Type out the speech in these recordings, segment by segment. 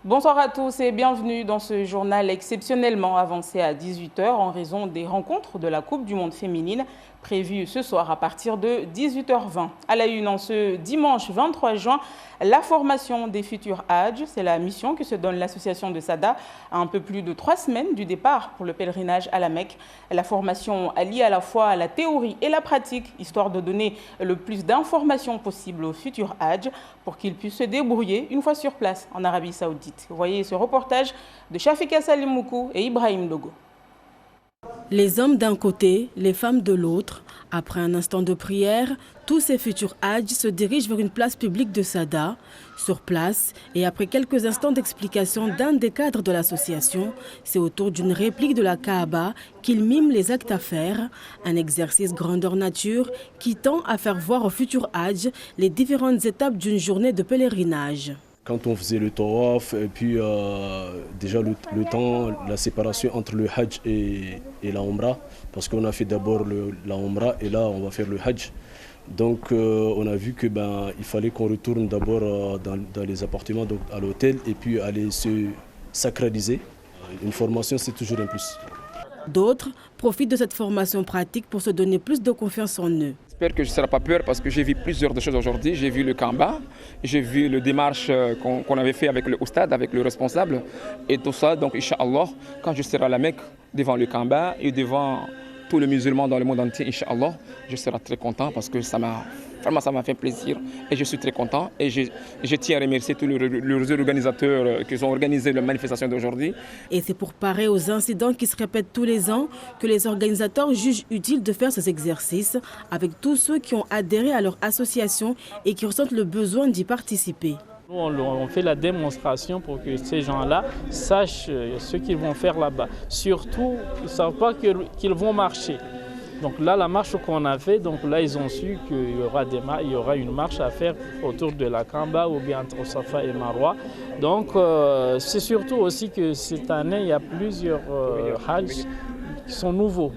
Bonsoir à tous et bienvenue dans ce journal exceptionnellement avancé à 18 h en raison des rencontres de la Coupe du Monde féminine prévues ce soir à partir de 18 h 20. À la une en ce dimanche 23 juin, la formation des futurs Hajj, c'est la mission que se donne l'association de Sada à un peu plus de 3 semaines du départ pour le pèlerinage à la Mecque. La formation allie à la fois la théorie et la pratique, histoire de donner le plus d'informations possible aux futurs Hajj pour qu'ils puissent se débrouiller une fois sur place en Arabie Saoudite. Voyez ce reportage de Shafika Salimoukou et Ibrahim Dogo. Les hommes d'un côté, les femmes de l'autre. Après un instant de prière, tous ces futurs Hajj se dirigent vers une place publique de Sada. Sur place, et après quelques instants d'explication d'un des cadres de l'association, c'est autour d'une réplique de la Kaaba qu'ils miment les actes à faire. Un exercice grandeur nature qui tend à faire voir aux futurs Hajj les différentes étapes d'une journée de pèlerinage. Quand on faisait le tawaf, et puis déjà le temps, la séparation entre le Hajj et la Umrah, parce qu'on a fait d'abord la Umrah et là on va faire le Hajj. Donc on a vu qu'il fallait qu'on retourne d'abord dans les appartements, donc à l'hôtel, et puis aller se sacraliser. Une formation, c'est toujours un plus. D'autres profitent de cette formation pratique pour se donner plus de confiance en eux. J'espère que je ne serai pas peur parce que j'ai vu plusieurs choses aujourd'hui. J'ai vu le Kaaba, j'ai vu le démarche qu'on avait fait avec le Oustad, avec le responsable et tout ça. Donc, Inch'Allah, quand je serai à la Mecque, devant le Kaaba et devant tous les musulmans dans le monde entier, Inch'Allah, je serai très content parce que ça m'a fait plaisir et je suis très content. Et je tiens à remercier tous les organisateurs qui ont organisé la manifestation d'aujourd'hui. Et c'est pour parer aux incidents qui se répètent tous les ans que les organisateurs jugent utile de faire ces exercices avec tous ceux qui ont adhéré à leur association et qui ressentent le besoin d'y participer. Nous, on fait la démonstration pour que ces gens-là sachent ce qu'ils vont faire là-bas. Surtout, ils ne savent pas qu'ils vont marcher. Donc là, la marche qu'on a fait, donc là, ils ont su qu'il y aura une marche à faire autour de la Kaaba ou bien entre Safa et Marwa. Donc c'est surtout aussi que cette année, il y a plusieurs Hajj qui sont nouveaux.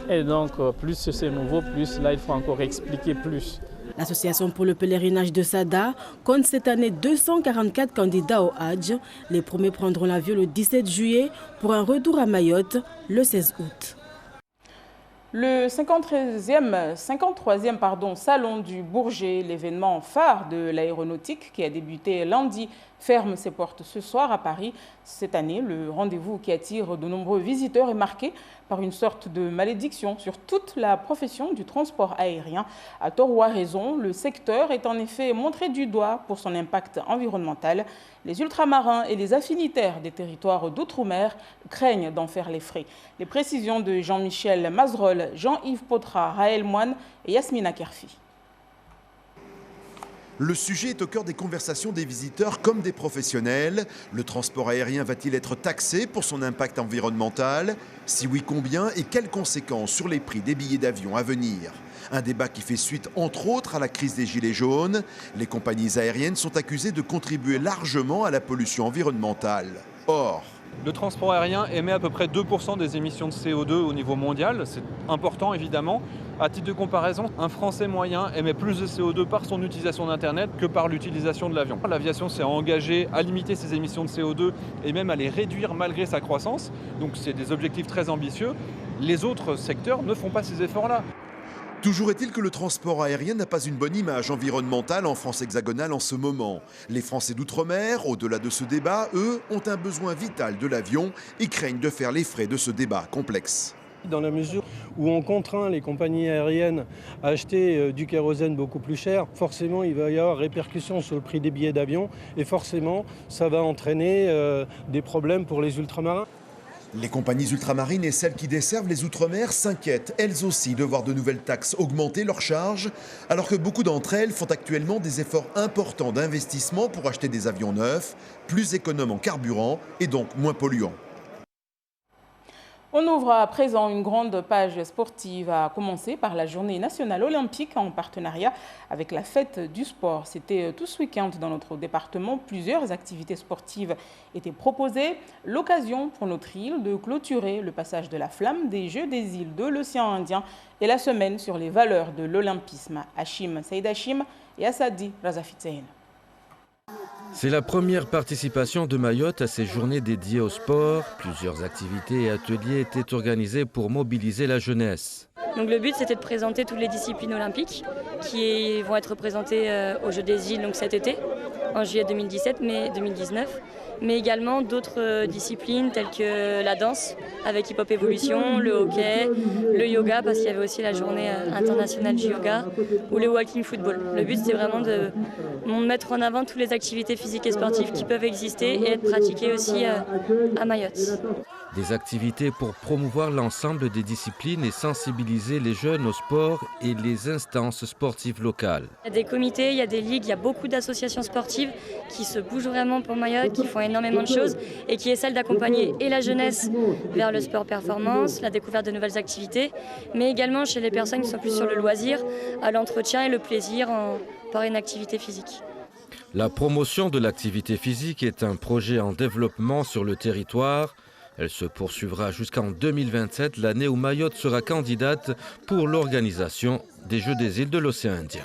Et donc plus c'est nouveau, plus là, il faut encore expliquer plus. L'association pour le pèlerinage de Sada compte cette année 244 candidats au Hajj. Les premiers prendront l'avion le 17 juillet pour un retour à Mayotte le 16 août. Le 53e Salon du Bourget, l'événement phare de l'aéronautique qui a débuté lundi, ferme ses portes ce soir à Paris. Cette année, le rendez-vous qui attire de nombreux visiteurs est marqué par une sorte de malédiction sur toute la profession du transport aérien. À tort ou à raison, le secteur est en effet montré du doigt pour son impact environnemental. Les ultramarins et les affinitaires des territoires d'outre-mer craignent d'en faire les frais. Les précisions de Jean-Michel Mazerolles, Jean-Yves Potra, Raël Moine et Yasmina Kerfi. Le sujet est au cœur des conversations des visiteurs comme des professionnels. Le transport aérien va-t-il être taxé pour son impact environnemental? Si oui, combien et quelles conséquences sur les prix des billets d'avion à venir? Un débat qui fait suite, entre autres, à la crise des Gilets jaunes. Les compagnies aériennes sont accusées de contribuer largement à la pollution environnementale. Or, le transport aérien émet à peu près 2% des émissions de CO2 au niveau mondial. C'est important, évidemment. À titre de comparaison, un Français moyen émet plus de CO2 par son utilisation d'Internet que par l'utilisation de l'avion. L'aviation s'est engagée à limiter ses émissions de CO2 et même à les réduire malgré sa croissance. Donc c'est des objectifs très ambitieux. Les autres secteurs ne font pas ces efforts-là. Toujours est-il que le transport aérien n'a pas une bonne image environnementale en France hexagonale en ce moment. Les Français d'outre-mer, au-delà de ce débat, eux, ont un besoin vital de l'avion et craignent de faire les frais de ce débat complexe. Dans la mesure où on contraint les compagnies aériennes à acheter du kérosène beaucoup plus cher, forcément il va y avoir répercussions sur le prix des billets d'avion et forcément ça va entraîner des problèmes pour les ultramarins. Les compagnies ultramarines et celles qui desservent les outre-mer s'inquiètent, elles aussi, de voir de nouvelles taxes augmenter leurs charges, alors que beaucoup d'entre elles font actuellement des efforts importants d'investissement pour acheter des avions neufs, plus économes en carburant et donc moins polluants. On ouvre à présent une grande page sportive, à commencer par la journée nationale olympique en partenariat avec la fête du sport. C'était tout ce week-end dans notre département. Plusieurs activités sportives étaient proposées. L'occasion pour notre île de clôturer le passage de la flamme des Jeux des îles de l'océan Indien et la semaine sur les valeurs de l'olympisme. Hachim Saïd Hachim et Assadi Razafitsein. C'est la première participation de Mayotte à ces journées dédiées au sport. Plusieurs activités et ateliers étaient organisés pour mobiliser la jeunesse. Donc le but, c'était de présenter toutes les disciplines olympiques qui vont être présentées aux Jeux des îles donc cet été, en juillet 2019, mais également d'autres disciplines telles que la danse avec Hip Hop Evolution, le hockey, le yoga, parce qu'il y avait aussi la journée internationale du yoga, ou le walking football. Le but, c'est vraiment de mettre en avant toutes les activités physiques et sportives qui peuvent exister et être pratiquées aussi à Mayotte. Des activités pour promouvoir l'ensemble des disciplines et sensibiliser les jeunes au sport et les instances sportives locales. Il y a des comités, il y a des ligues, il y a beaucoup d'associations sportives qui se bougent vraiment pour Mayotte, qui font énormément de choses et qui essaient d'accompagner et la jeunesse vers le sport performance, la découverte de nouvelles activités, mais également chez les personnes qui sont plus sur le loisir, à l'entretien et le plaisir par une activité physique. La promotion de l'activité physique est un projet en développement sur le territoire. Elle se poursuivra jusqu'en 2027, l'année où Mayotte sera candidate pour l'organisation des Jeux des îles de l'océan Indien.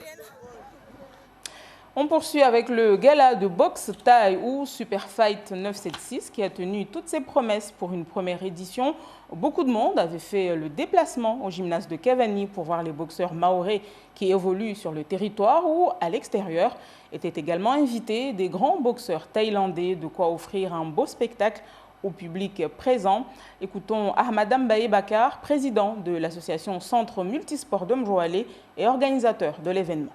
On poursuit avec le gala de boxe thaï ou Super Fight 976 qui a tenu toutes ses promesses pour une première édition. Beaucoup de monde avait fait le déplacement au gymnase de Cavani pour voir les boxeurs mahorais qui évoluent sur le territoire ou à l'extérieur. Étaient également invités des grands boxeurs thaïlandais, de quoi offrir un beau spectacle au public présent. Écoutons Ahmad Mbaye Bakar, président de l'association Centre Multisport d'Omjoalé et organisateur de l'événement.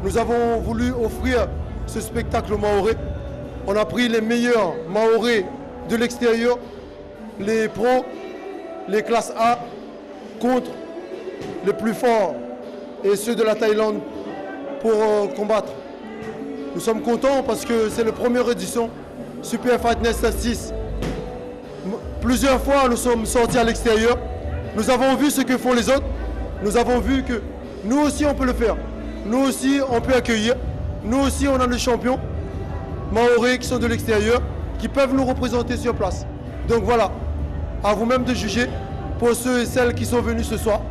Nous avons voulu offrir ce spectacle mahorais. On a pris les meilleurs mahorais de l'extérieur, les pros, les classes A, contre les plus forts et ceux de la Thaïlande pour combattre. Nous sommes contents parce que c'est la première édition Super Fight 976. Plusieurs fois, nous sommes sortis à l'extérieur. Nous avons vu ce que font les autres. Nous avons vu que nous aussi, on peut le faire. Nous aussi, on peut accueillir. Nous aussi, on a des champions mahorais qui sont de l'extérieur, qui peuvent nous représenter sur place. Donc voilà, à vous-même de juger pour ceux et celles qui sont venus ce soir.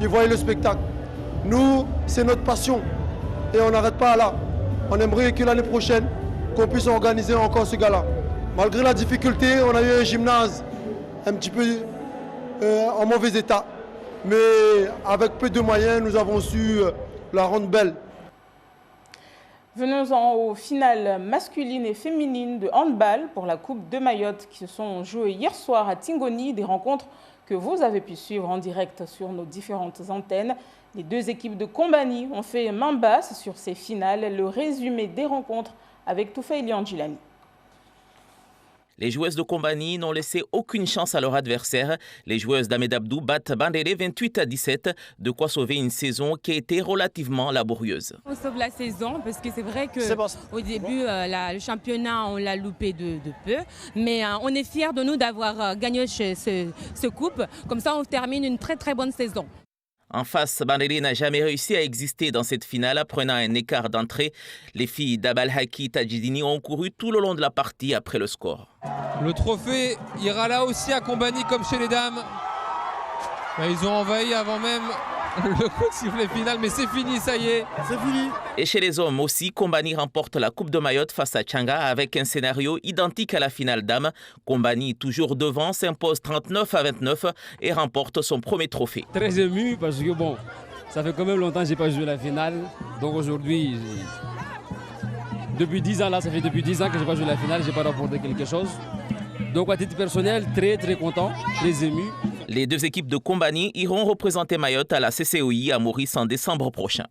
Ils voient le spectacle. Nous, c'est notre passion. Et on n'arrête pas là. On aimerait que l'année prochaine, qu'on puisse organiser encore ce gala. Malgré la difficulté, on a eu un gymnase un petit peu en mauvais état. Mais avec peu de moyens, nous avons su la rendre belle. Venons-en aux finales masculines et féminines de handball pour la Coupe de Mayotte qui se sont jouées hier soir à Tingoni, des rencontres que vous avez pu suivre en direct sur nos différentes antennes. Les deux équipes de Kombani ont fait main basse sur ces finales. Le résumé des rencontres avec Toufaili Andjilani. Les joueuses de Kombani n'ont laissé aucune chance à leur adversaire. Les joueuses d'Ahmed Abdou battent Bandéré 28-17, de quoi sauver une saison qui a été relativement laborieuse. On sauve la saison parce que c'est vrai qu'au début, le championnat, on l'a loupé de peu. Mais on est fiers de nous d'avoir gagné ce coupe. Comme ça, on termine une très très bonne saison. En face, Bandéré n'a jamais réussi à exister dans cette finale, prenant un écart d'entrée. Les filles d'Abal Haki Tajidini ont couru tout le long de la partie après le score. Le trophée ira là aussi à Kombani comme chez les dames. Ils ont envahi avant même le coup de sifflet final, mais c'est fini, ça y est. C'est fini. Et chez les hommes aussi, Kombani remporte la Coupe de Mayotte face à Tchanga avec un scénario identique à la finale dames. Kombani, toujours devant, s'impose 39-29 et remporte son premier trophée. Très ému parce que bon, ça fait quand même longtemps que je n'ai pas joué la finale. Donc aujourd'hui, depuis 10 ans là, ça fait depuis 10 ans que je n'ai pas joué la finale, je n'ai pas remporté quelque chose. Donc à titre personnel, très très content, très ému. Les deux équipes de Kombani iront représenter Mayotte à la CCOI à Maurice en décembre prochain.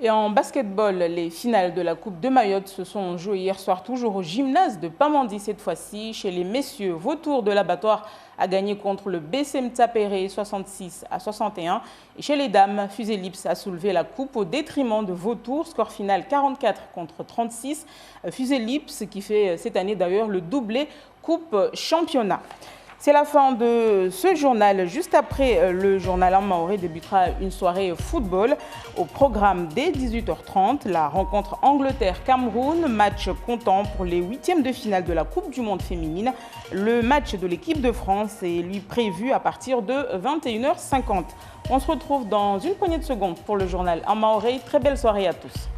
Et en basketball, les finales de la Coupe de Mayotte se sont jouées hier soir toujours au gymnase de Pamandi cette fois-ci. Chez les messieurs, Vautour de l'Abattoir a gagné contre le BCM Tapéré 66-61. Et chez les dames, Fusée Lips a soulevé la coupe au détriment de Vautour. Score final 44-36. Fusée Lips qui fait cette année d'ailleurs le doublé Coupe Championnat. C'est la fin de ce journal. Juste après le journal en maoré débutera une soirée football. Au programme dès 18h30, la rencontre Angleterre-Cameroun, match comptant pour les huitièmes de finale de la Coupe du Monde féminine. Le match de l'équipe de France est lui prévu à partir de 21h50. On se retrouve dans une poignée de secondes pour le journal en maoré. Très belle soirée à tous.